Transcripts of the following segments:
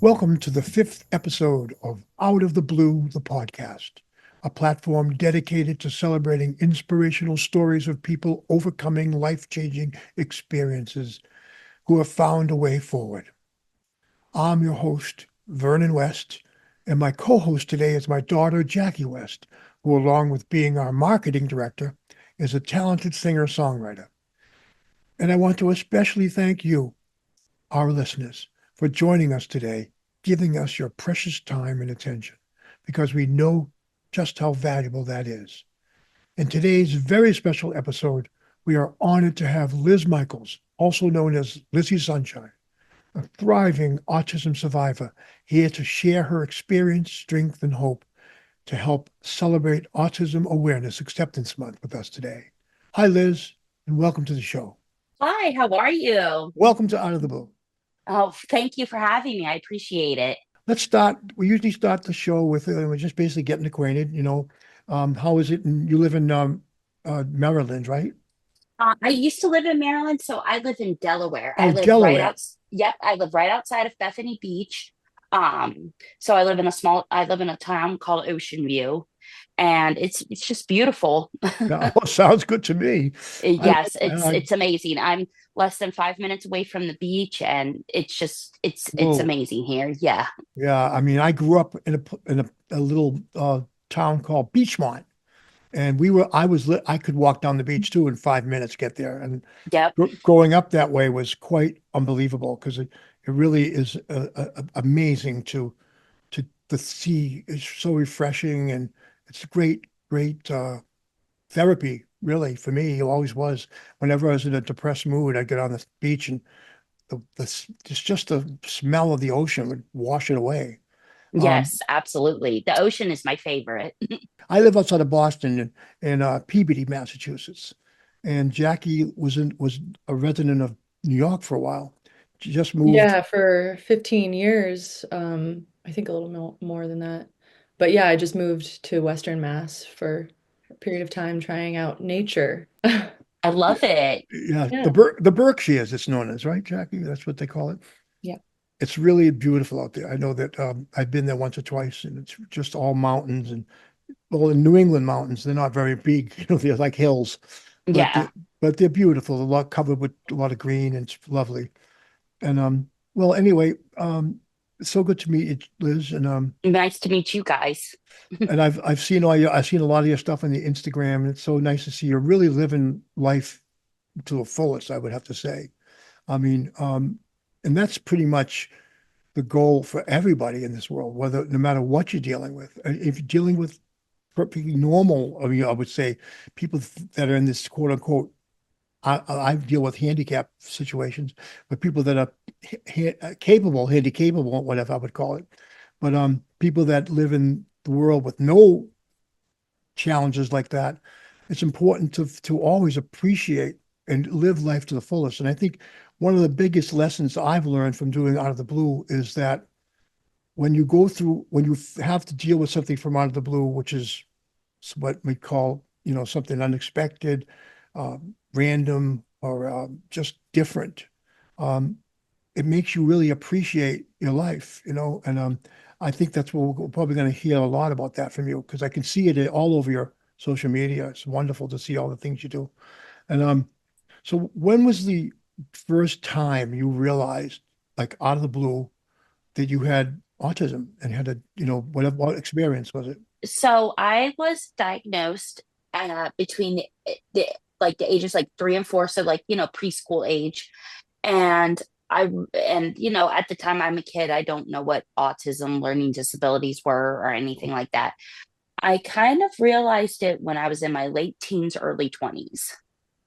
Welcome to the fifth episode of Out of the Blue, the podcast, a platform dedicated to celebrating inspirational stories of people overcoming life-changing experiences who have found a way forward. I'm your host, Vernon West, and my co-host today is my daughter, Jackie West, who, along with being our marketing director, is a talented singer-songwriter. And I want to especially thank you, our listeners, for joining us today, giving us your precious time and attention, because we know just how valuable that is. In today's very special episode, we are honored to have Liz Michels, also known as Lizzie Sunshine, a thriving autism survivor, here to share her experience, strength, and hope to help celebrate Autism Awareness Acceptance Month with us today. Hi, Liz, and welcome to the show. Hi, how are you? Welcome to Out of the Blue. Oh, thank you for having me. I appreciate it. Let's start. We usually start the show with we're just basically getting acquainted. How is it? You live in Maryland, right? I used to live in Maryland, so I live in Delaware. Oh, Delaware. Yep, I live right outside of Bethany Beach. So I live in a town called Ocean View, and it's just beautiful. Yeah, oh, sounds good to me. I like, Yes, and it's amazing. I'm less than 5 minutes away from the beach, and it's whoa, amazing here. Yeah. yeah. I mean, I grew up in a little town called Beachmont, and I could walk down the beach too in 5 minutes, get there. And Yep. growing up that way was quite unbelievable because it really is amazing to the sea. It's so refreshing, and it's great therapy, really, for me. It always was. Whenever I was in a depressed mood, I'd get on the beach, and just the smell of the ocean would wash it away. Um, Yes, absolutely. The ocean is my favorite. I live outside of Boston in Peabody, Massachusetts, and Jackie was a resident of New York for a while. She just moved. Yeah, for 15 years, I think a little more than that. But yeah, I just moved to Western Mass for a period of time trying out nature. I love it. Yeah, Yeah. The Berkshires, it's known as, right, Jackie? That's what they call it. Yeah. It's really beautiful out there. I know that I've been there once or twice, and it's just all mountains. And well, in New England mountains, they're not very big. They're like hills, but Yeah. they're beautiful. A lot covered with a lot of green, and it's lovely. And well, anyway, it's so good to meet you, Liz. Nice to meet you guys. And I've seen a lot of your stuff on the Instagram, and it's so nice to see you're really living life to the fullest, I would have to say. I mean, and that's pretty much the goal for everybody in this world, whether no matter what you're dealing with. If you're dealing with perfectly normal, I mean, I would say people that are in this quote unquote, I deal with handicap situations, but people that are capable, handicapable, whatever I would call it. But people that live in the world with no challenges like that, it's important to always appreciate and live life to the fullest. And I think one of the biggest lessons I've learned from doing Out of the Blue is that when you have to deal with something from out of the blue, which is what we call, something unexpected, random, or just different, um, it makes you really appreciate your life, and I think that's what we're probably going to hear a lot about that from you because I can see it all over your social media. It's wonderful to see all the things you do. And so when was the first time you realized, like out of the blue, that you had autism and had what experience was it? So I was diagnosed between the like the ages like 3 and 4, so like preschool age, and at the time I'm a kid, I don't know what autism, learning disabilities were or anything like that. I kind of realized it when I was in my late teens, early 20s.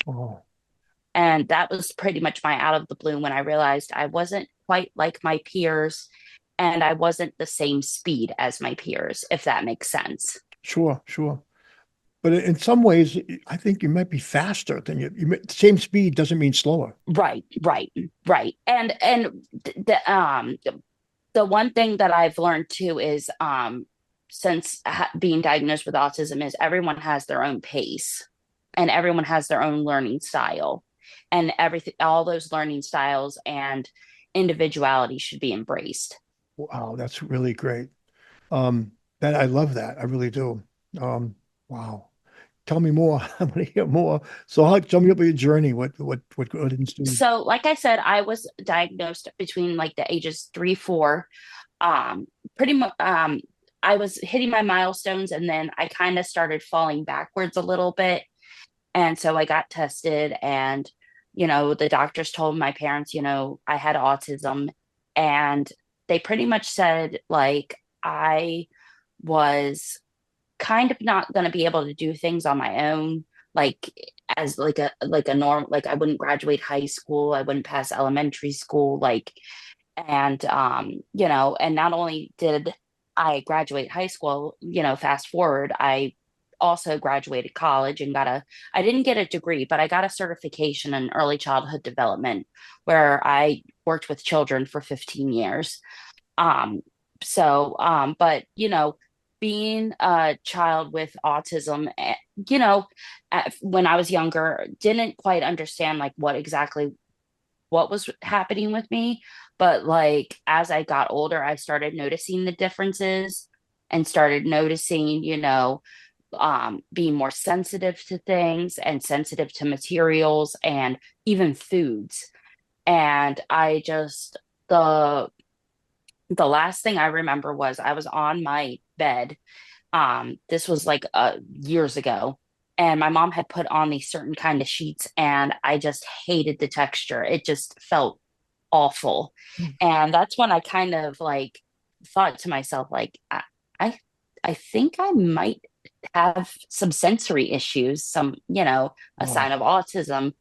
Oh, And that was pretty much my out of the blue when I realized I wasn't quite like my peers and I wasn't the same speed as my peers, if that makes sense. sure, sure. But in some ways, I think you might be faster than same speed doesn't mean slower. Right, right, right. And the one thing that I've learned too is since being diagnosed with autism is everyone has their own pace and everyone has their own learning style, and everything, all those learning styles and individuality should be embraced. Wow, that's really great. Um, that I love that. I really do. Um, wow. Tell me more. I'm gonna hear more. So tell me about your journey. What ensued? So, like I said, I was diagnosed between like the ages 3, 4. Um, Pretty much, I was hitting my milestones, and then I kind of started falling backwards a little bit. And so I got tested, and, the doctors told my parents, I had autism. And they pretty much said, like, I was kind of not going to be able to do things on my own, like as like a norm, like I wouldn't graduate high school, I wouldn't pass elementary school, like. And and not only did I graduate high school, fast forward, I also graduated college and I didn't get a degree, but I got a certification in early childhood development, where I worked with children for 15 years. um but being a child with autism, you know when I was younger, didn't quite understand like what was happening with me. But like as I got older, I started noticing the differences, and started noticing, being more sensitive to things, and sensitive to materials, and even foods. And the last thing I remember was I was on my bed. This was like years ago. And my mom had put on these certain kind of sheets, and I just hated the texture. It just felt awful. And that's when I kind of like thought to myself, like, I, I think I might have some sensory issues, a Wow. sign of autism.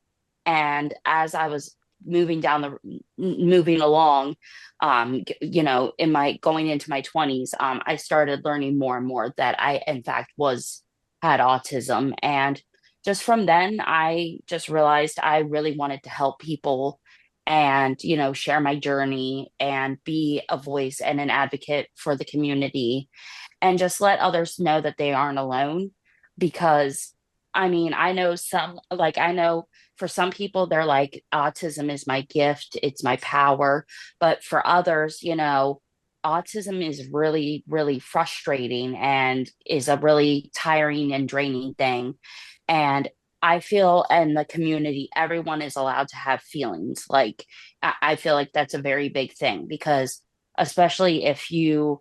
And as I was moving along, in my going into my 20s, I started learning more and more that I in fact was had autism. And just from then, I just realized I really wanted to help people, and share my journey, and be a voice and an advocate for the community, and just let others know that they aren't alone. Because I mean, I know for some people, they're like, autism is my gift, it's my power. But for others, autism is really, really frustrating, and is a really tiring and draining thing. And I feel in the community, everyone is allowed to have feelings. Like, I feel like that's a very big thing, because especially if you're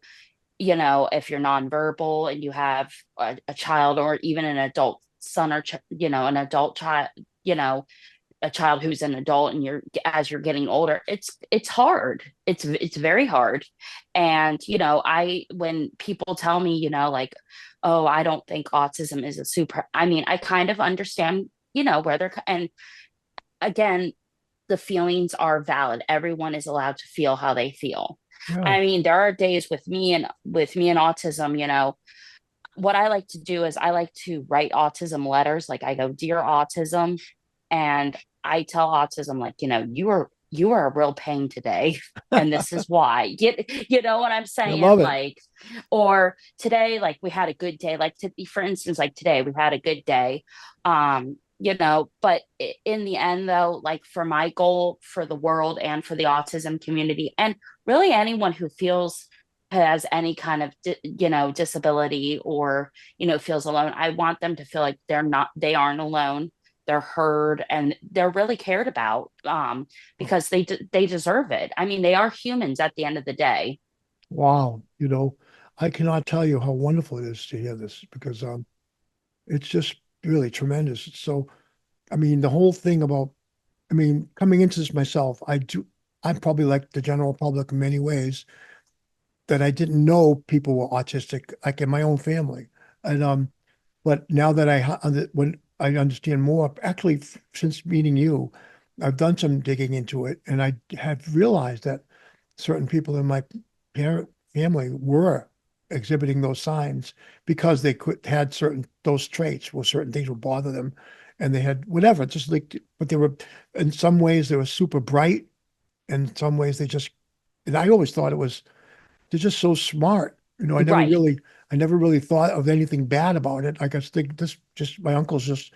nonverbal, and you have a child, or even an adult son, or an adult child, you know a child who's an adult, and as you're getting older, it's hard. It's very hard. And I when people tell me, like, oh, I don't think autism is a super, I mean, I kind of understand, where and again, the feelings are valid. Everyone is allowed to feel how they feel. Yeah. I mean, there are days with me and autism, what I like to do is I like to write autism letters. Like, I go, "Dear Autism," and I tell autism, like, you are a real pain today, and this is why. You know what I'm I saying? love it. Like, or today, like, we had a good day. Like, for instance, like today we had a good day. But in the end, though, like, for my goal for the world, and for the autism community, and really anyone who has any kind of disability, or feels alone, I want them to feel like they aren't alone, they're heard, and they're really cared about, because they deserve it. I mean, they are humans at the end of the day. Wow. I cannot tell you how wonderful it is to hear this because it's just really tremendous. So, I mean, the whole thing about, I mean, coming into this myself, I'm probably like the general public in many ways that I didn't know people were autistic, like in my own family. And but now that when I understand more, actually, since meeting you, I've done some digging into it, and I have realized that certain people in my parent family were exhibiting those signs because they had certain those traits, where certain things would bother them, and they had whatever, just like, but they were in some ways they were super bright, and in some ways and I always thought it was they're just so smart. Right, I never really thought of anything bad about it. I guess think this just my uncle's just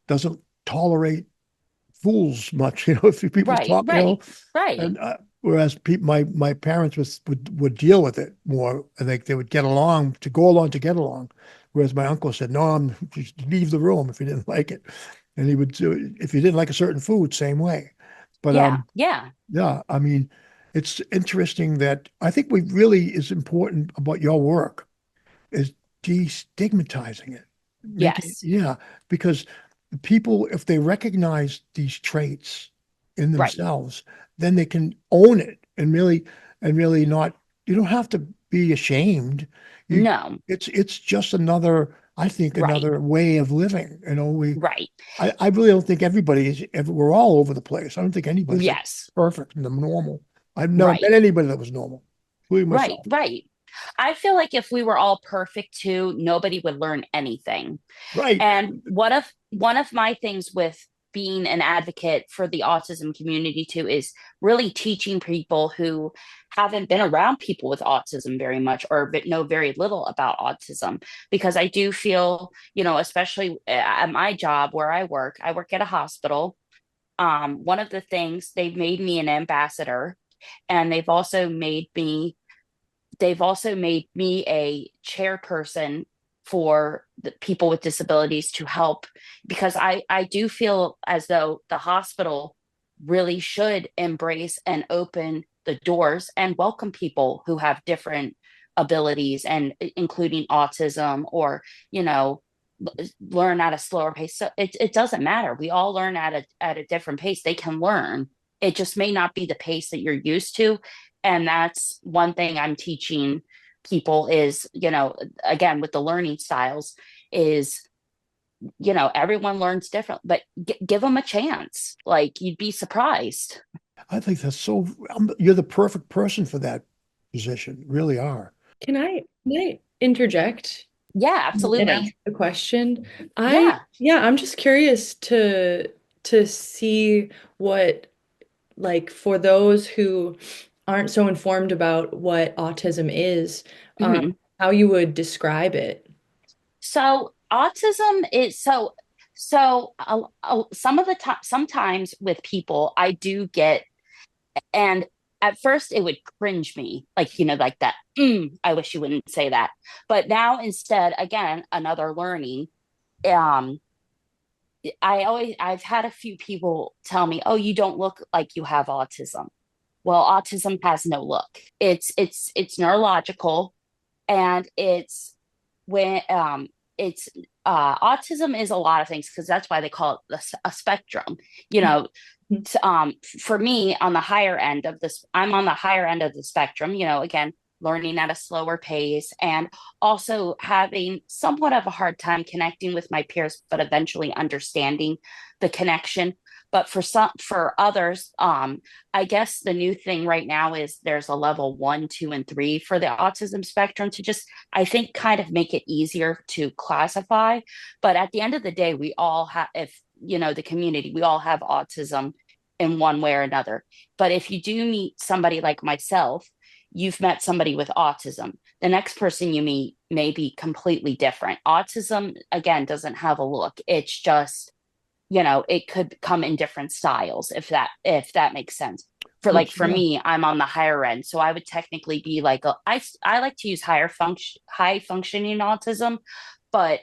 doesn't tolerate fools much. If people right, talk, right, right. and whereas my parents would deal with it more. I think they would get along to go along to get along. Whereas my uncle said, no, just leave the room if you didn't like it. And he would do it if you didn't like a certain food, same way. But Yeah, yeah, yeah, I mean, it's interesting that I think what really is important about your work is destigmatizing it. yes, Yeah, because people, if they recognize these traits in right. themselves, then they can own it and really not, you don't have to be ashamed. You, No, it's just another, I think, right, another way of living. right. I really don't think everybody is, we're all over the place. I don't think anybody's like Yes, perfect and normal. I've never met right, anybody that was normal, including right, myself. right. I feel like if we were all perfect too, nobody would learn anything. Right. And one of my things with being an advocate for the autism community too is really teaching people who haven't been around people with autism very much or know very little about autism, because I do feel, especially at my job where I work at a hospital. One of the things they've made me an ambassador, and they've also made me a chairperson for the people with disabilities to help, because I do feel as though the hospital really should embrace and open the doors and welcome people who have different abilities, and including autism, or you know learn at a slower pace. So it doesn't matter, we all learn at a different pace. They can learn, it just may not be the pace that you're used to. And that's one thing I'm teaching people is, again, with the learning styles is, everyone learns different, but give them a chance. Like, you'd be surprised. I think that's so, you're the perfect person for that position, really are. Can I interject Yeah, and ask absolutely. a question? Yeah. I'm just curious to see what, like, for those who aren't so informed about what autism is, Mhm. how you would describe it. So autism is some of the time, sometimes with people I do get, and at first it would cringe me, like, like that. I wish you wouldn't say that. But now instead, again, another learning. Um, I've had a few people tell me, "Oh, you don't look like you have autism." Well, autism has no look. It's neurological, and when it's autism is a lot of things, because that's why they call it a spectrum. You know, for me, on the higher end of this, I'm on the higher end of the spectrum, again, learning at a slower pace, and also having somewhat of a hard time connecting with my peers, but eventually understanding the connection. But for others, I guess the new thing right now is there's a level 1, 2, and 3 for the autism spectrum, to just, I think, kind of make it easier to classify. But at the end of the day, we all have, if the community, we all have autism in one way or another. But if you do meet somebody like myself, you've met somebody with autism. The next person you meet may be completely different. Autism, again, doesn't have a look. It's just, it could come in different styles, if that makes sense. Which, For yeah, me, I'm on the higher end, so I would technically be like I like to use high functioning autism, but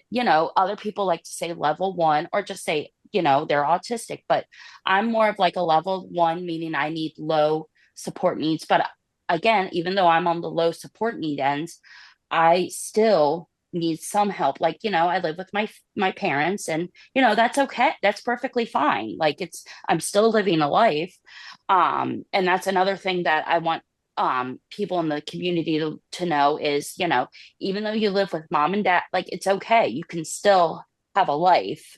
other people like to say level 1, or just say they're autistic. But I'm more of like a level 1, meaning I need low support needs. But again, even though I'm on the low support need ends, I still need some help. Like, I live with my parents, and that's okay. That's perfectly fine. Like, I'm still living a life. And that's another thing that I want people in the community to know is, even though you live with mom and dad, like, it's okay. You can still have a life.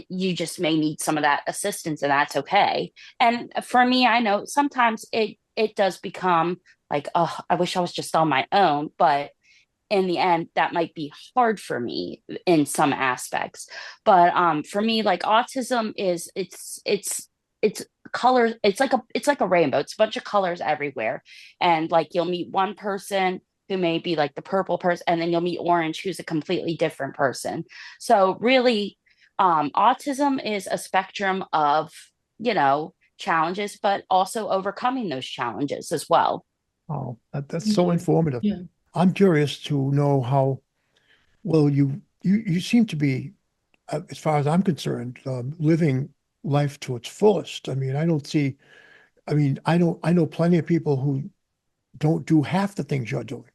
You just may need some of that assistance, and that's okay. And for me, I know sometimes it does become like, oh, I wish I was just on my own. But in the end, that might be hard for me in some aspects. But for me, like, autism is, it's colors. It's like a rainbow. It's a bunch of colors everywhere. And like, you'll meet one person who may be like the purple person, and then you'll meet orange, who's a completely different person. So really, autism is a spectrum of, you know challenges, but also overcoming those challenges as well. Oh, that's Thank so you. informative. Yeah. I'm curious to know how well you seem to be, as far as I'm concerned, living life to its fullest. I mean, I don't see. I mean, I know plenty of people who don't do half the things you're doing.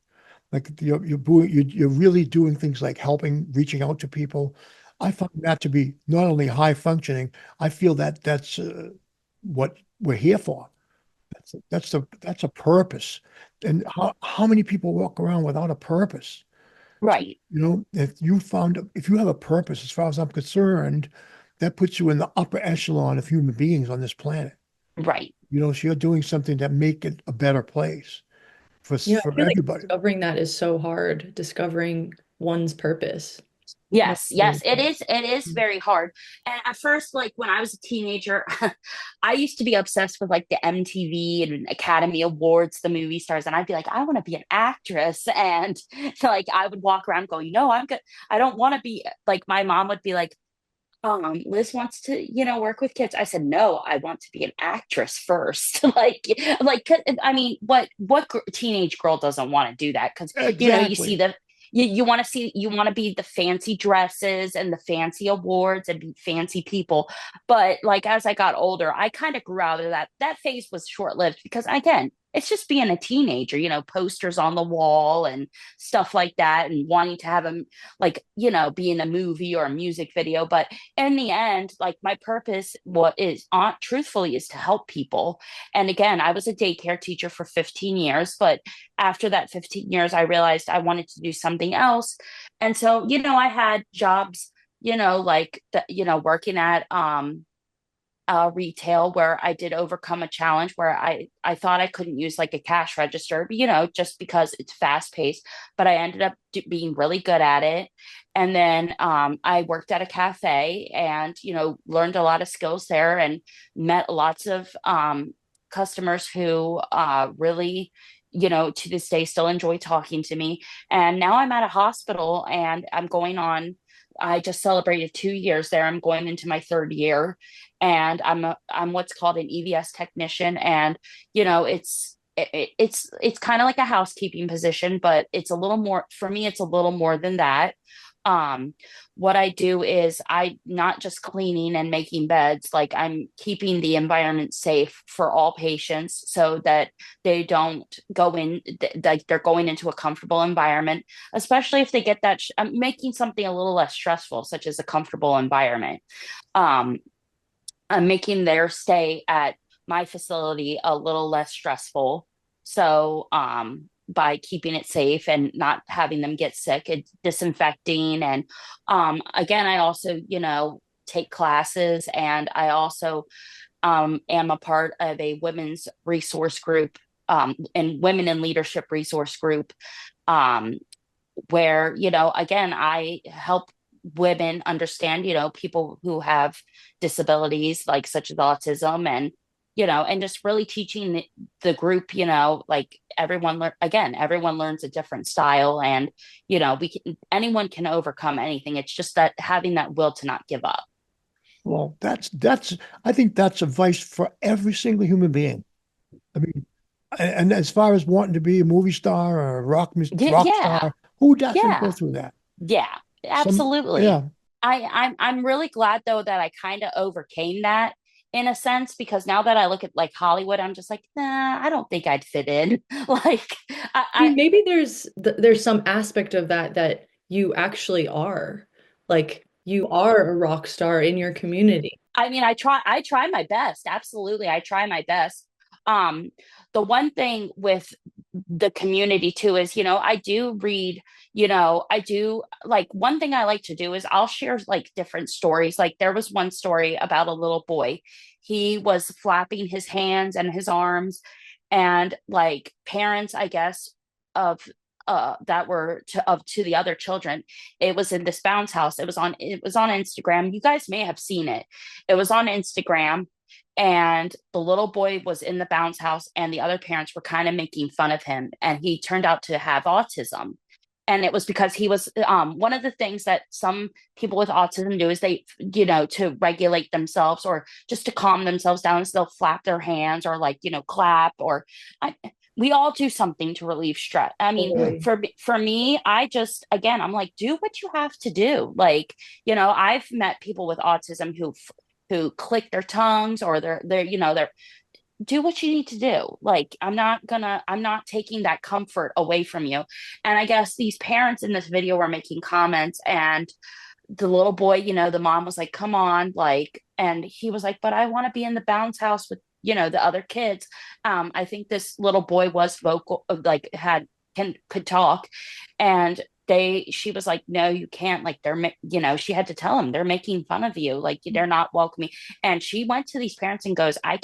Like you're really doing things like helping, reaching out to people. I find that to be not only high functioning. I feel that that's what we're here for. That's a purpose. And how many people walk around without a purpose? Right, You know, if you have a purpose, as far as I'm concerned, that puts you in the upper echelon of human beings on this planet. right. You know, so you're doing something that make it a better place Yeah, I for feel like everybody. discovering that is so hard, discovering one's purpose. That's Yes, really yes, it hard. is. It is very hard. And at first, like when I was a teenager, I used to be obsessed with like the MTV and Academy Awards, the movie stars, and I'd be like, I want to be an actress. And like I would walk around going, no, I'm good. I don't want to be like my mom would be like, Liz wants to, work with kids. I said, no, I want to be an actress first. I mean, what teenage girl doesn't want to do that? Because, you see Exactly. you want to you want to be the fancy dresses and the fancy awards and be fancy people. But like, as I got older, I kind of grew out of that phase was short lived because again, it's just being a teenager, posters on the wall and stuff like that and wanting to have be in a movie or a music video. But in the end, like my purpose, what is on truthfully is to help people. And again, I was a daycare teacher for 15 years, but after that 15 years, I realized I wanted to do something else. And so, I had jobs, working at retail where I did overcome a challenge where I thought I couldn't use like a cash register, just because it's fast paced. But I ended up being really good at it. And then I worked at a cafe and learned a lot of skills there and met lots of customers who really. To this day, still enjoy talking to me. And now I'm at a hospital and I just celebrated 2 years there. I'm going into my third year and I'm what's called an EVS technician, and it's kind of like a housekeeping position, but it's a little more for me. It's a little more than that. Um, what I do is I not just cleaning and making beds, like I'm keeping the environment safe for all patients so that they don't go in like they're going into a comfortable environment, especially if they get that. I'm making something a little less stressful, such as a comfortable environment. Um, making their stay at my facility a little less stressful. So, by keeping it safe and not having them get sick, and disinfecting. And again, I also, take classes and I also am a part of a women's resource group and women in leadership resource group um, where, again, I help women understand, people who have disabilities, like such as autism and, and just really teaching the group, like everyone learns a different style and, anyone can overcome anything. It's just that having that will to not give up. Well, that's I think that's advice for every single human being. I mean, and as far as wanting to be a movie star or a Yeah, rock yeah, star, who doesn't go yeah. through that? Yeah, absolutely. Yeah. I'm really glad though that I kind of overcame that in a sense because now that I look at like Hollywood, I'm just like, nah, I don't think I'd fit in. like I mean, I maybe there's some aspect of that that you actually are. Like you are a rock star in your community. I mean, I try my best. Absolutely. I try my best. Um, the one thing with the community too is, I do read, I do like one thing I like to do is I'll share like different stories. Like there was one story about a little boy. He was flapping his hands and his arms and like parents, I guess, of that were to the other children. It was in this bounce house. It was on Instagram. You guys may have seen it. It was on Instagram, and the little boy was in the bounce house, and the other parents were kind of making fun of him. And he turned out to have autism. And it was because he was one of the things that some people with autism do is they, to regulate themselves or just to calm themselves down, is they'll flap their hands or like, clap or we all do something to relieve stress. I mean, Totally. for me, I just, again, I'm like, do what you have to do. Like, I've met people with autism who click their tongues or they're do what you need to do. Like, I'm not taking that comfort away from you. And I guess these parents in this video were making comments, and the little boy, the mom was like, come on, like, and he was like, but I want to be in the bounce house with, the other kids. I think this little boy was vocal, like could talk. And she was like, no, you can't, like, she had to tell him they're making fun of you, like they're not welcoming. And she went to these parents and goes, I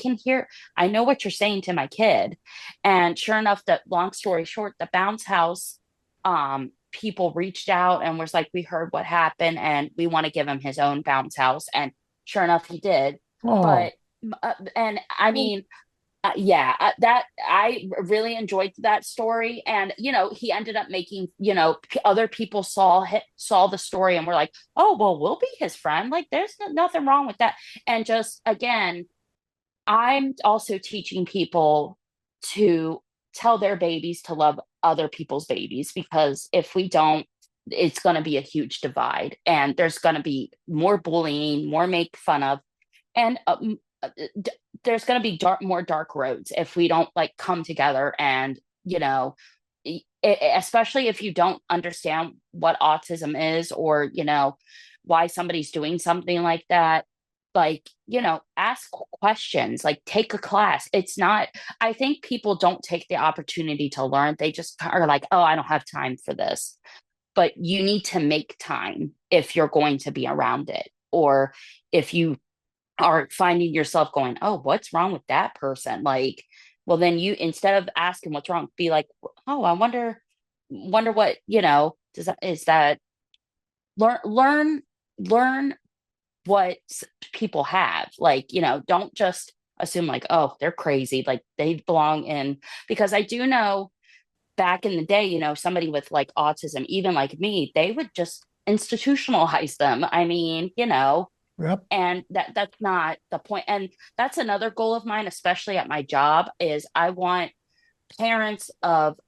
know what you're saying to my kid. And sure enough, that long story short, the bounce house people reached out and was like, we heard what happened and we want to give him his own bounce house. And sure enough, he did. Oh, But and I mean, yeah, that I really enjoyed that story. And he ended up making, other people saw the story and were like, oh well, we'll be his friend, like there's nothing wrong with that. And just, again, I'm also teaching people to tell their babies to love other people's babies, because if we don't, it's going to be a huge divide, and there's going to be more bullying, more make fun of, and there's going to be more dark roads if we don't like come together. And especially if you don't understand what autism is, or why somebody's doing something like that, like, ask questions, like take a class. It's not, I think people don't take the opportunity to learn. They just are like, oh, I don't have time for this. But you need to make time if you're going to be around it, or if you are finding yourself going, oh, what's wrong with that person? Like, well, then you, instead of asking what's wrong, be like, oh, I wonder what, is that, learn what people have, like, don't just assume like, oh, they're crazy, like they belong in, because I do know back in the day, somebody with like autism, even like me, they would just institutionalize them. I mean, yep. and that's not the point. And that's another goal of mine, especially at my job, is I want parents of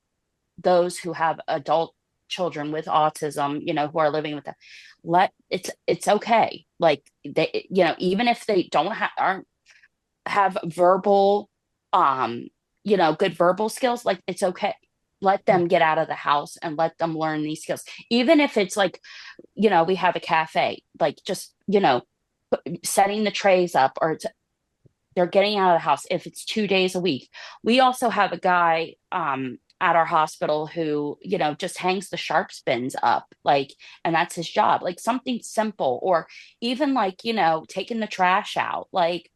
those who have adult children with autism, who are living with them, it's okay. Like, they, even if they don't aren't have verbal, good verbal skills, like it's okay. Let them get out of the house and let them learn these skills. Even if it's like, we have a cafe, like just, setting the trays up, or they're getting out of the house if it's 2 days a week. We also have a guy at our hospital who, just hangs the sharps bins up, like, and that's his job, like something simple. Or even like, taking the trash out. Like,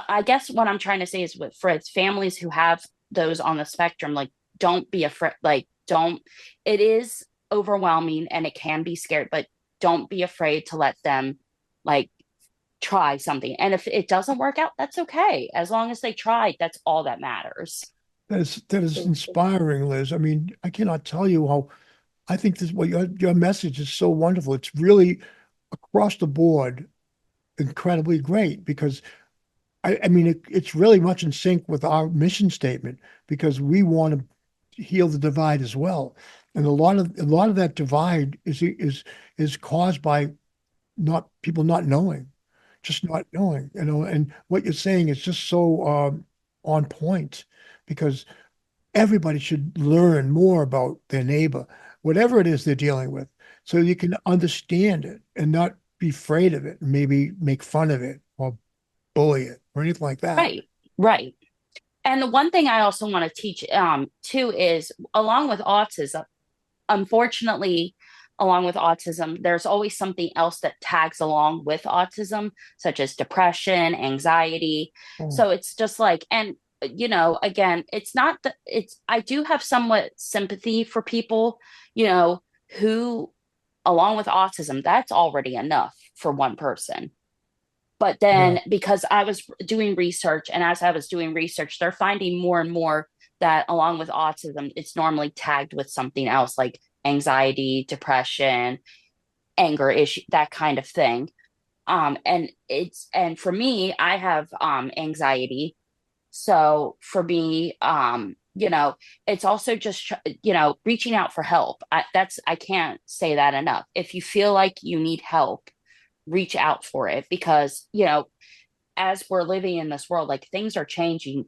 I guess what I'm trying to say is, for families who have those on the spectrum, like, don't be afraid, like, don't, it is overwhelming and it can be scary, but don't be afraid to let them, like, try something. And if it doesn't work out, that's okay. As long as they tried, that's all that matters. That is inspiring, Liz. I mean, I cannot tell you how I think this what your message is so wonderful. It's really across the board incredibly great, because I mean it's really much in sync with our mission statement, because we want to heal the divide as well. And a lot of that divide is caused by not people not knowing, just not knowing, and what you're saying is just so on point, because everybody should learn more about their neighbor, whatever it is they're dealing with, so you can understand it and not be afraid of it and maybe make fun of it or bully it or anything like that. Right, right. And the one thing I also want to teach too is, along with autism, unfortunately, along with autism, there's always something else that tags along with autism, such as depression, anxiety. Oh, So it's just like, and again, it's not that it's, I do have somewhat sympathy for people, who, along with autism, that's already enough for one person. But yeah. then, because I was doing research, and as I was doing research, they're finding more and more that along with autism, it's normally tagged with something else, like anxiety, depression, anger issue, that kind of thing. And for me, I have anxiety. So for me, it's also just, reaching out for help. I can't say that enough. If you feel like you need help, reach out for it, because, as we're living in this world, like, things are changing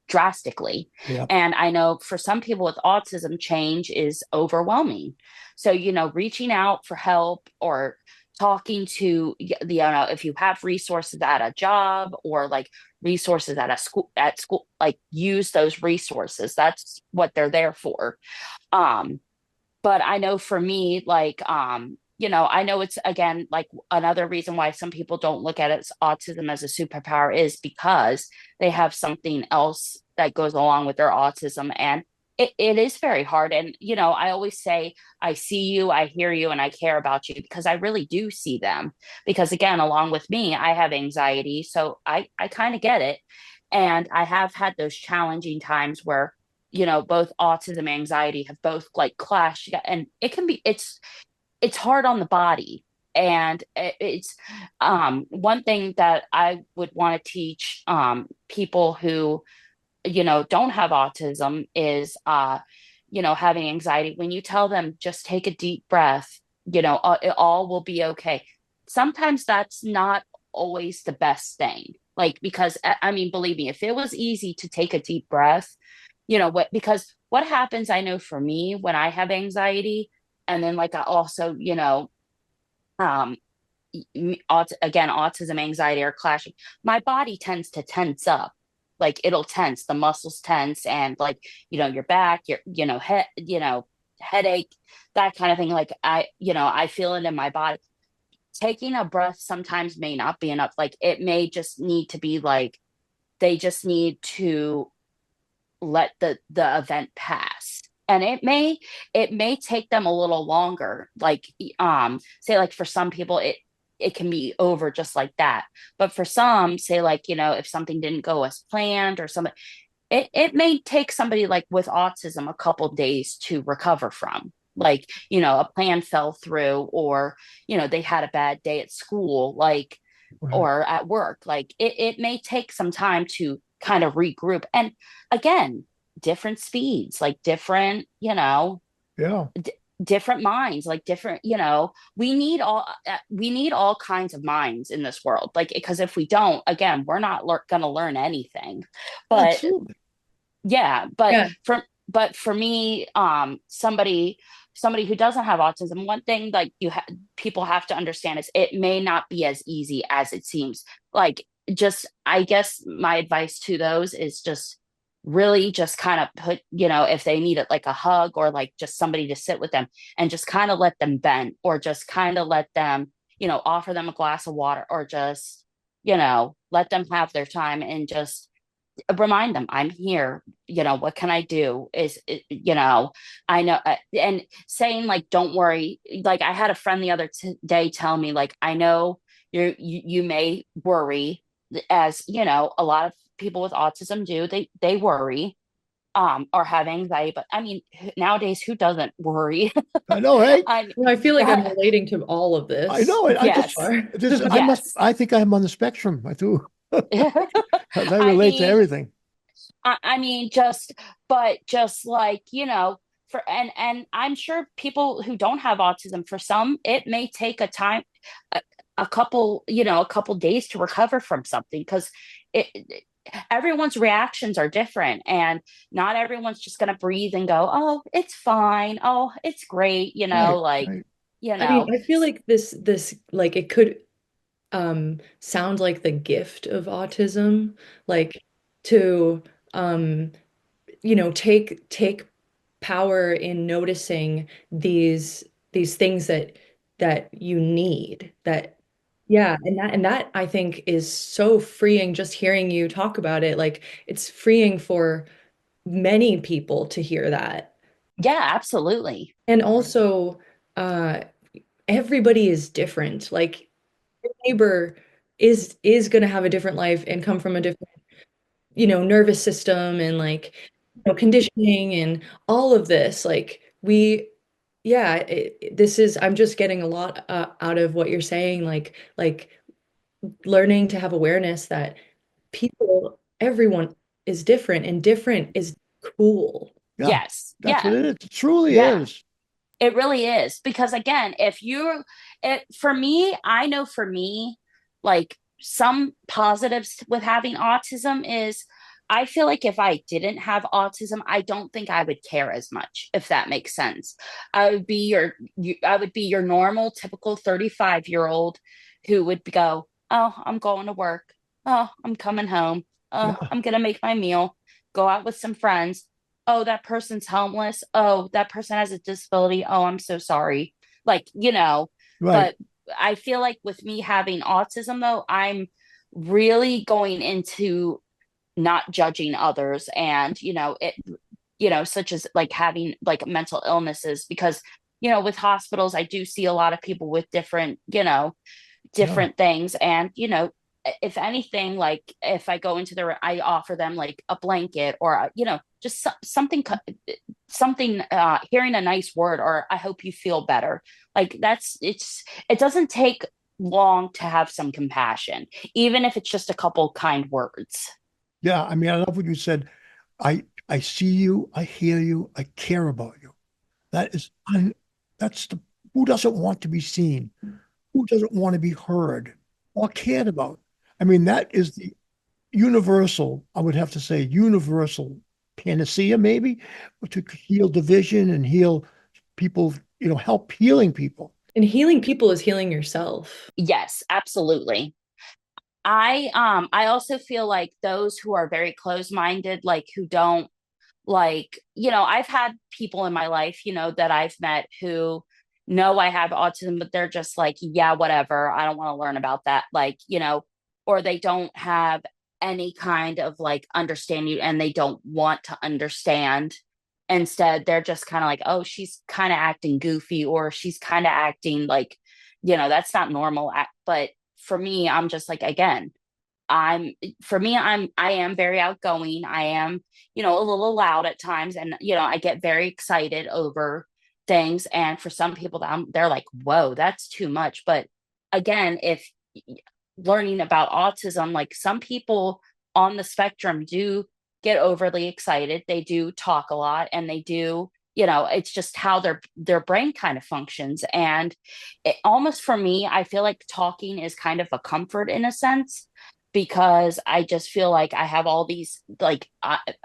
drastically. Yeah. And I know for some people with autism, change is overwhelming. So, reaching out for help, or talking to if you have resources at a job, or like resources at school, like, use those resources. That's what they're there for. Um, but I know for me, like, I know it's, again, like, another reason why some people don't look at it as autism as a superpower is because they have something else that goes along with their autism. And it is very hard. And, I always say, I see you, I hear you, and I care about you, because I really do see them. Because, again, along with me, I have anxiety. So I kind of get it. And I have had those challenging times where, both autism and anxiety have both, like, clashed together. And it's hard on the body. And it's one thing that I would want to teach people who, don't have autism is, having anxiety. When you tell them, just take a deep breath, it all will be okay. Sometimes that's not always the best thing. Like, because, I mean, believe me, if it was easy to take a deep breath, because what happens, I know for me, when I have anxiety, and then, like, I also, um, again, autism, anxiety are clashing. My body tends to tense up. Like, it'll tense, the muscles tense, and, like, your back, your, head, headache, that kind of thing. Like, I feel it in my body. Taking a breath sometimes may not be enough. Like, it may just need to be like, they just need to let the event pass. And it may take them a little longer. Like, say, like, for some people, it can be over just like that. But for some, say, like, if something didn't go as planned, or something, it may take somebody, like, with autism, a couple days to recover from. Like, a plan fell through, or, they had a bad day at school, like, Right. or at work. Like, it may take some time to kind of regroup. And, again, different speeds, like, different, Yeah. different minds, like, different, we need all kinds of minds in this world. Like, because if we don't, again, we're not going to learn anything. But Absolutely. yeah, but Yeah. for me, somebody who doesn't have autism, one thing, like, people have to understand is, it may not be as easy as it seems. Like, just, I guess my advice to those is, just really just kind of put, if they need it, like, a hug, or, like, just somebody to sit with them, and just kind of let them vent, or just kind of let them, offer them a glass of water, or just, let them have their time, and just remind them, I'm here. What can I do? I know. And saying, like, don't worry. Like, I had a friend the other day tell me, like, I know you may worry, as, a lot of people with autism do. They worry, or have anxiety. But, I mean, nowadays, who doesn't worry? I know, right? I Well, I feel like I'm that, relating to all of I this know it. I so just, yes. far. this, Yes. I think I'm on the spectrum. I do. 'Cause I I relate to mean, everything. I mean, but just like, and I'm sure people who don't have autism, for some, it may take a, a couple days to recover from something, because everyone's reactions are different, and not everyone's just going to breathe and go, oh, it's fine. Oh, it's great. Right, Like, right. you I mean, know, I feel like this like it could sound like the gift of autism, like to um take power in noticing these things that you need, that yeah, and that I think is so freeing, just hearing you talk about it. Like, it's freeing for many people to hear that. yeah, absolutely. And also, uh everybody is different. Like, your neighbor is going to have a different life and come from a different, nervous system, and, like, conditioning and all of this. Like, we yeah, this is I'm just getting a lot out of what you're saying, like learning to have awareness that everyone is different, and different is cool. Yeah, Yes. that's what Yeah. it is. It truly Yeah. is. It really is. Because again, if you're it for me, I know for me, like some positives with having autism is I feel like if I didn't have autism, I don't think I would care as much, if that makes sense. I would be your normal, typical 35-year-old who would go, oh, I'm going to work. Oh, I'm coming home. Oh, Yeah, I'm gonna make my meal, go out with some friends. Oh, that person's homeless. Oh, that person has a disability. Oh, I'm so sorry. Like, right. but I feel like with me having autism, though, I'm really going into not judging others and, such as like having like mental illnesses because, with hospitals, I do see a lot of people with different, Yeah, different things. And, if anything, like if I go into I offer them like a blanket or, just something, hearing a nice word or I hope you feel better. Like it doesn't take long to have some compassion, even if it's just a couple kind words. yeah. I mean, I love what you said. I see you, I hear you, I care about you. That is un, that's the who doesn't want to be seen? Who doesn't want to be heard or cared about? I mean, that is the universal, I would have to say, universal panacea, maybe, to heal division and heal people, help healing people. And healing people is healing yourself. Yes, absolutely. I also feel like those who are very close-minded, like who don't like, I've had people in my life, that I've met who know I have autism, but they're just like, yeah, whatever. I don't want to learn about that. Like, or they don't have any kind of like understanding and they don't want to understand. Instead, they're just kind of like, oh, she's kind of acting goofy or she's kind of acting like, that's not normal. But for me, I'm just like, again, I am very outgoing. I am, a little loud at times and, I get very excited over things. And for some people they're like, whoa, that's too much. But again, if learning about autism, like some people on the spectrum do get overly excited. They do talk a lot and they do, it's just how their brain kind of functions. And it almost for me, I feel like talking is kind of a comfort in a sense because I just feel like I have all these like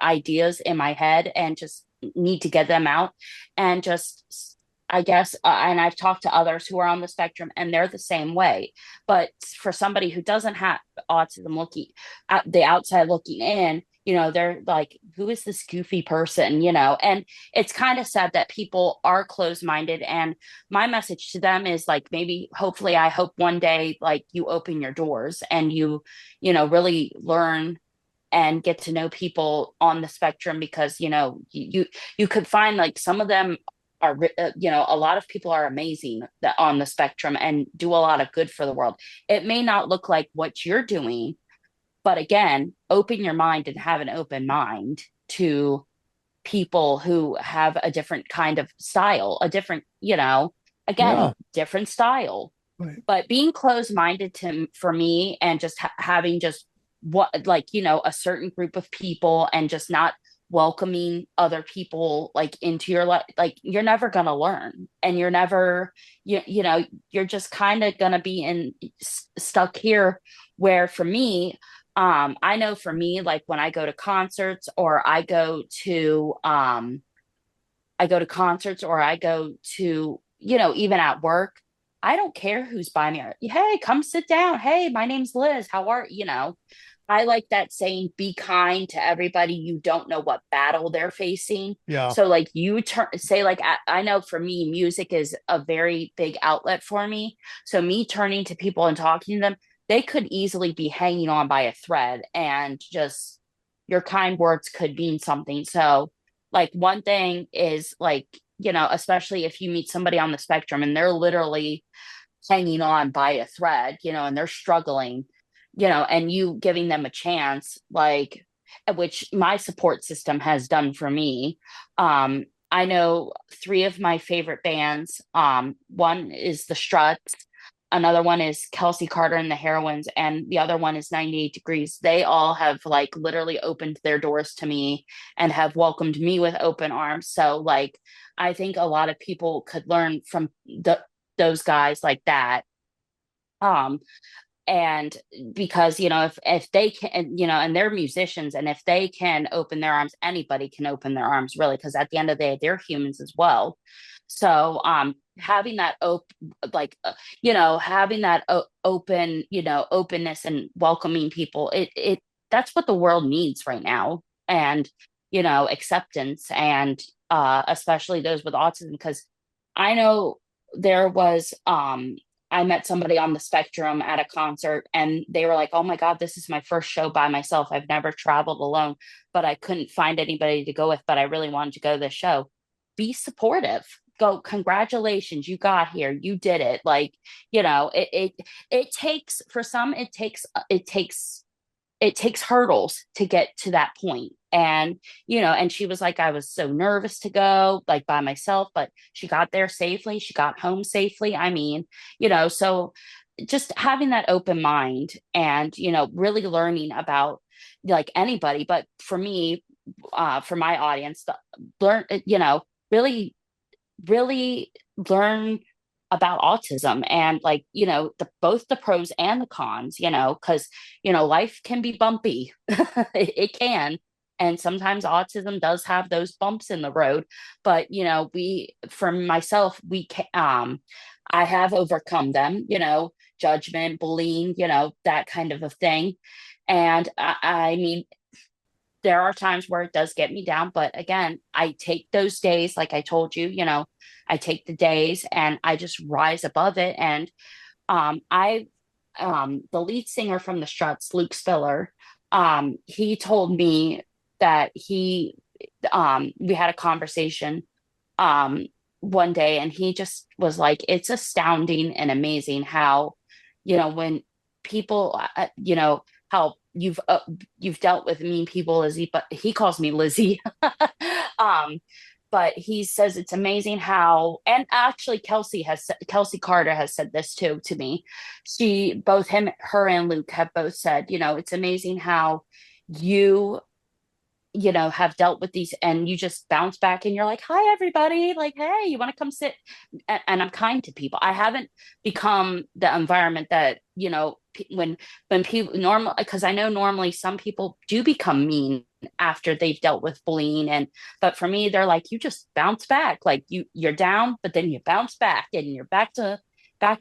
ideas in my head and just need to get them out and just I guess and I've talked to others who are on the spectrum and they're the same way. But for somebody who doesn't have autism looking at the outside looking in, they're like, who is this goofy person, and it's kind of sad that people are closed-minded. And my message to them is like, maybe, hopefully, I hope one day, like you open your doors and really learn and get to know people on the spectrum because, you could find like some of them are, a lot of people are amazing on the spectrum and do a lot of good for the world. It may not look like what you're doing, but again, open your mind and have an open mind to people who have a different kind of style, a different, again, Yeah, different style. right. But being closed-minded for me and just having just what like, a certain group of people and just not welcoming other people like into your life, like you're never going to learn and you're never, you're just kind of going to be stuck here where for me, I know for me, like when I go to concerts or I go to concerts or I go to, even at work, I don't care who's by me. Hey, come sit down. Hey, my name's Liz. How are you? I like that saying, be kind to everybody. You don't know what battle they're facing. Yeah, So like say like, I know for me, music is a very big outlet for me. So me turning to people and talking to them, they could easily be hanging on by a thread and just your kind words could mean something. So like one thing is like, especially if you meet somebody on the spectrum and they're literally hanging on by a thread, and they're struggling, and you giving them a chance, like, which my support system has done for me, I know three of my favorite bands. One is the Struts, another one is Kelsey Carter and the Heroines, and the other one is 98 Degrees. They all have like literally opened their doors to me and have welcomed me with open arms. So like I think a lot of people could learn from those guys like that. Um, and because if they can, and they're musicians, and if they can open their arms, anybody can open their arms, really, because at the end of the day they're humans as well. So having that having that open, openness and welcoming people, it that's what the world needs right now. And acceptance, and especially those with autism, because I know there was I met somebody on the spectrum at a concert, and they were like, "Oh my God, this is my first show by myself. I've never traveled alone, but I couldn't find anybody to go with, but I really wanted to go to this show." Be supportive. Go, congratulations, you got here. You did it. Like, it takes, for some, it takes hurdles to get to that point. And and she was like, I was so nervous to go like by myself, but she got there safely, she got home safely. I mean, so just having that open mind, and really learning about like anybody, but for me, for my audience, learn, really, really learn about autism, and like both the pros and the cons, because life can be bumpy. It can. And sometimes autism does have those bumps in the road, but we, for myself, we can, I have overcome them, judgment, bullying, that kind of a thing. And I mean, there are times where it does get me down, but again, I take those days, like I told you, I take the days and I just rise above it. And I the lead singer from the Struts, Luke Spiller, he told me that we had a conversation one day, and he just was like, it's astounding and amazing how when people how you've dealt with mean people, Lizzie, but he calls me Lizzie. um but he says it's amazing how, and actually Kelsey Carter has said this too to me. Both her and Luke have both said, it's amazing how you have dealt with these, and you just bounce back and you're like, hi everybody, like, hey, you want to come sit? And I'm kind to people. I haven't become the environment that when people normal, because I know normally some people do become mean after they've dealt with bullying, but for me, they're like, you just bounce back, like you're down, but then you bounce back and you're back to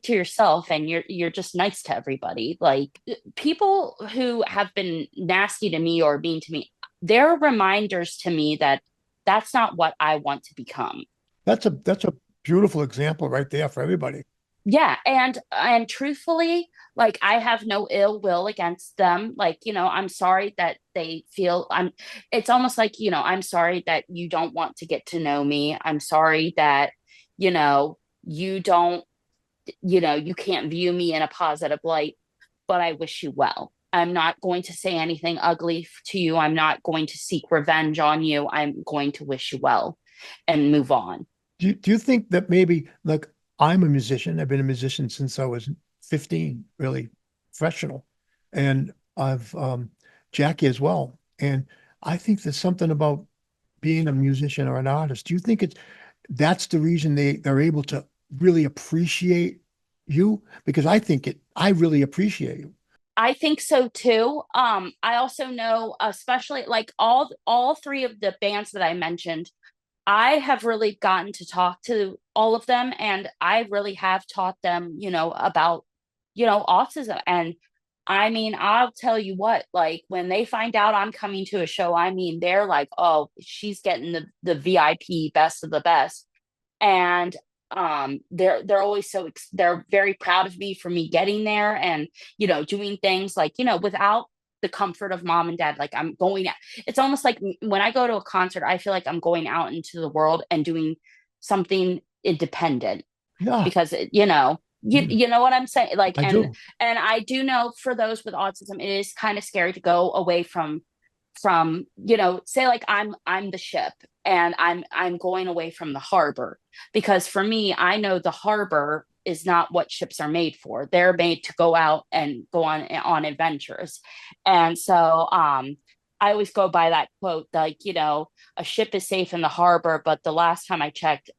yourself, and you're just nice to everybody. Like, people who have been nasty to me or mean to me, they're reminders to me that that's not what I want to become. That's a beautiful example right there for everybody. Yeah, and truthfully, like, I have no ill will against them. Like, I'm sorry that they feel I'm it's almost like, I'm sorry that you don't want to get to know me. I'm sorry that, you don't, you can't view me in a positive light, but I wish you well. I'm not going to say anything ugly to you. I'm not going to seek revenge on you. I'm going to wish you well and move on. Do you think that maybe, like, I'm a musician. I've been a musician since I was 15, really professional. And I've Jackie as well. And I think there's something about being a musician or an artist. Do you think that's the reason they're able to really appreciate you? Because I really appreciate you. I think so too. I also know, especially like all three of the bands that I mentioned, I have really gotten to talk to all of them, and I really have taught them, about, autism. And I mean, I'll tell you what, like, when they find out I'm coming to a show, I mean, they're like, oh, she's getting the VIP best of the best. And they're always they're very proud of me for me getting there, and doing things like, without the comfort of mom and dad. Like, I'm going out, it's almost like when I go to a concert, I feel like I'm going out into the world and doing something independent, Yeah, because you know what I'm saying, like. I and do. and I do know, for those with autism, it is kind of scary to go away from from, say like I'm the ship and I'm going away from the harbor, because for me, I know the harbor is not what ships are made for. They're made to go out and go on adventures. And so I always go by that quote, like, a ship is safe in the harbor, but the last time I checked,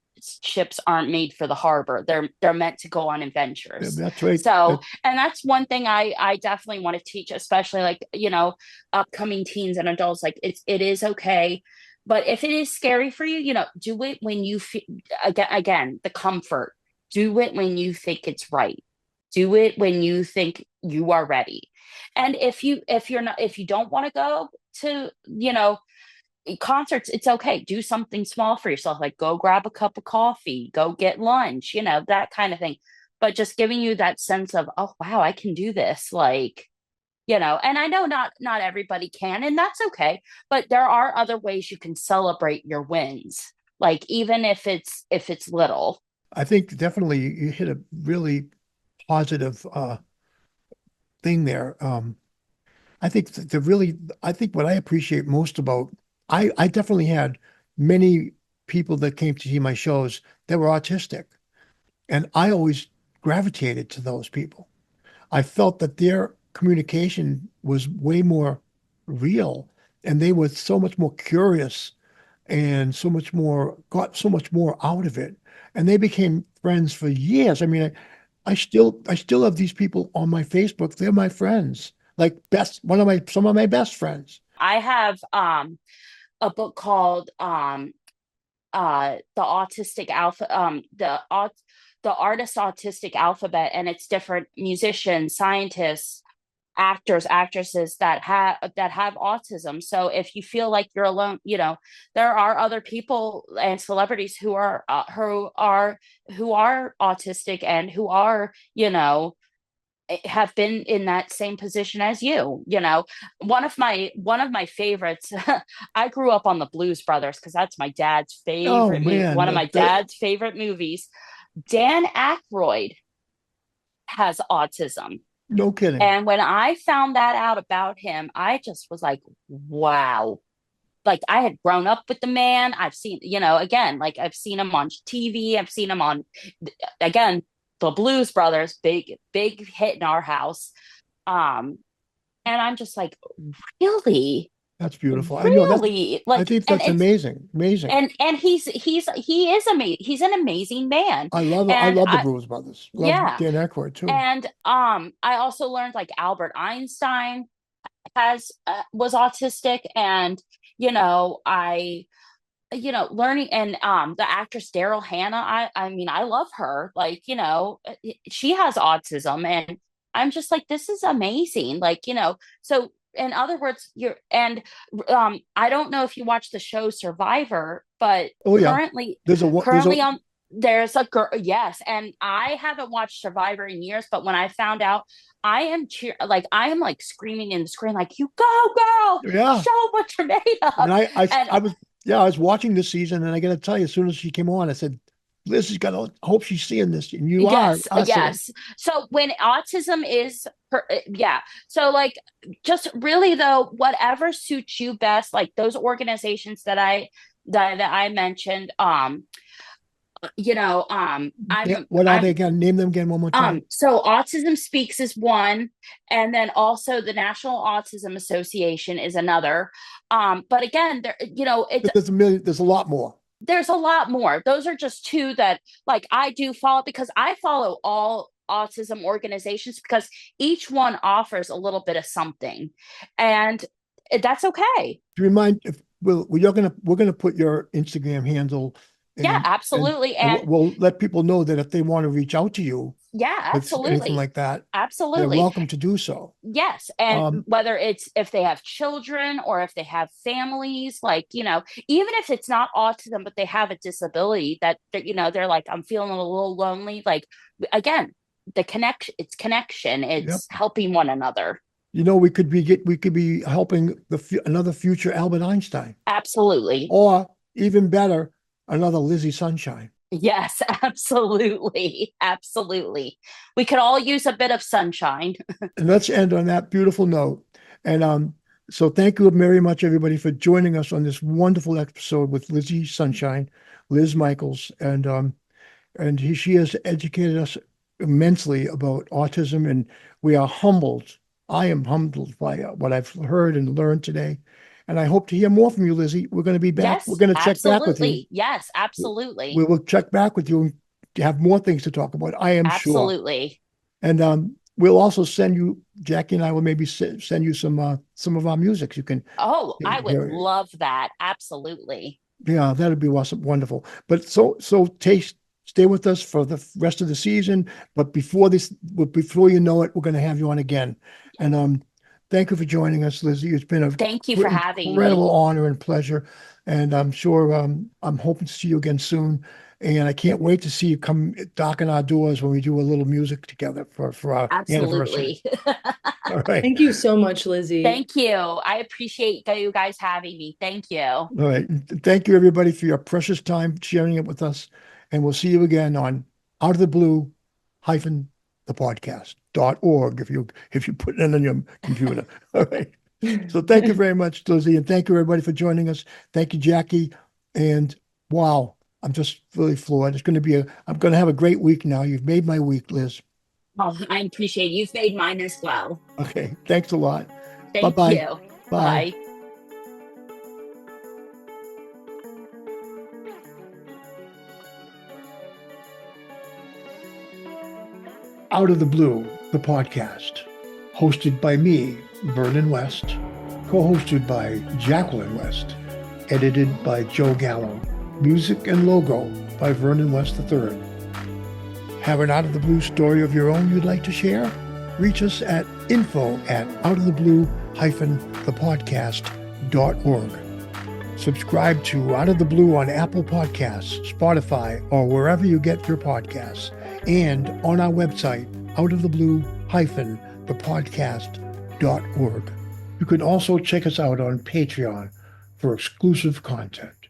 ships aren't made for the harbor. They're meant to go on Yeah, adventures. that's right. So, and that's one thing I definitely want to teach, especially like, upcoming teens and adults. Like it is okay, but if it is scary for you, do it when you feel, again, the comfort. Do it when you think it's right. Do it when you think you are ready. And if you don't want to go to, concerts, it's okay. Do something small for yourself, like go grab a cup of coffee, go get lunch, that kind of thing. But just giving you that sense of, oh wow, I can do this, like, and I know not everybody can, and that's okay, but there are other ways you can celebrate your wins, like even if it's little. I think definitely you hit a really positive thing there. I think I think what I appreciate most about, I definitely had many people that came to see my shows that were autistic, and I always gravitated to those people. I felt that their communication was way more real, and they were so much more curious and got so much more out of it. And they became friends for years. I mean, I still have these people on my Facebook. They're my friends, like some of my best friends. I have a book called the autistic alpha the artist autistic alphabet, and it's different musicians, scientists, actors, actresses that have autism. So if you feel like you're alone, there are other people and celebrities who are autistic and who are, have been in that same position as you. One of my favorites, I grew up on the Blues Brothers because that's my dad's Oh favorite man, one of my dad's favorite movies. Dan Aykroyd has autism. no kidding. And when I found that out about him, I just was like, wow. Like I had grown up with the man. I've seen, again, like I've seen him on TV. I've seen him on, again, the Blues Brothers, big hit in our house. Um, and I'm just like, really, That's beautiful. I know really, I like, think and that's it's amazing. Amazing. and he is amazing. He's an amazing man, I and love the Blues Brothers. Love yeah, Dan Aykroyd too. and I also learned like Albert Einstein was autistic, and I learning, and the actress Daryl Hannah, I mean, I love her, like, she has autism, and I'm just like, this is amazing, like, so in other words, I don't know if you watch the show Survivor, but Oh yeah, currently there's a currently on there's a girl, yes, and I haven't watched Survivor in years, but when I found out, I am like screaming in the screen, like, you go girl, yeah. show what you're made And of. And I was, yeah, I was watching this season, and I got to tell you, as soon as she came on, I said, Liz is gonna hope she's seeing this, and you are yes, awesome. yes. So when autism is yeah. So like, just really though, whatever suits you best, like those organizations that I mentioned, Yeah, I'm what are they I'm again? Name them again one more time. so Autism Speaks is one, and then also the National Autism Association is another. But again, But there's a million. There's a lot more. there's a lot more. Those are just two that like I do follow, because I follow all autism organizations because each one offers a little bit of something, and that's okay. To remind, if we're gonna put your Instagram handle, Yeah, and absolutely. and And we'll let people know that if they want to reach out to you yeah, with anything absolutely. like that, they're Absolutely. welcome to do so. Yes. And Um, whether it's if they have children or if they have families, like, even if it's not autism, but they have a disability they're like, I'm feeling a little lonely. Like, again, it's connection, yep. it's helping one another. We could be helping another future Albert Einstein, Absolutely. or even better, another Lizzie Sunshine. Yes, absolutely. Absolutely. We could all use a bit of sunshine. And let's end on that beautiful note. And So thank you very much, everybody, for joining us on this wonderful episode with Lizzie Sunshine, Liz Michels, and she has educated us immensely about autism, and we are humbled. I am humbled by what I've heard and learned today, and I hope to hear more from you, Lizzie. We're going to be back. We're Yes, going to check back with you. absolutely. Yes, We absolutely. will check back with you and have more things to talk about. I am sure. Absolutely. And we'll also send you, Jackie and I will maybe send you some of our music. You can Oh, I would hear it. love that. Absolutely. Yeah, that'd be awesome, wonderful. But stay with us for the rest of the season. But before you know it, we're going to have you on again. And thank you for joining us, Lizzie. It's been a Thank you for having me. incredible honor and pleasure. And I'm sure I'm hoping to see you again soon. And I can't wait to see you come darken our doors when we do a little music together for our anniversary. Absolutely. All right. Thank you so much, Lizzie. Thank you. I appreciate you guys having me. Thank you. All right. Thank you, everybody, for your precious time sharing it with us. And we'll see you again on Out of the Blue hyphen the podcast.org if you put it in on your computer. All right. So thank you very much, Lizzie, and thank you, everybody, for joining us. Thank you, Jackie. And wow, I'm just really floored. I'm going to have a great week now. You've made my week, Liz. Oh, I appreciate you've made mine as well. Okay. Thanks a lot. Thank Bye-bye. you. Bye. Bye. Out of the Blue, the podcast, hosted by me, Vernon West, co-hosted by Jacqueline West, edited by Joe Gallo, music and logo by Vernon West III. Have an Out of the Blue story of your own you'd like to share? Reach us at info@outoftheblue-thepodcast.org. Subscribe to Out of the Blue on Apple Podcasts, Spotify, or wherever you get your podcasts, and on our website, outoftheblue-thepodcast.org. You can also check us out on Patreon for exclusive content.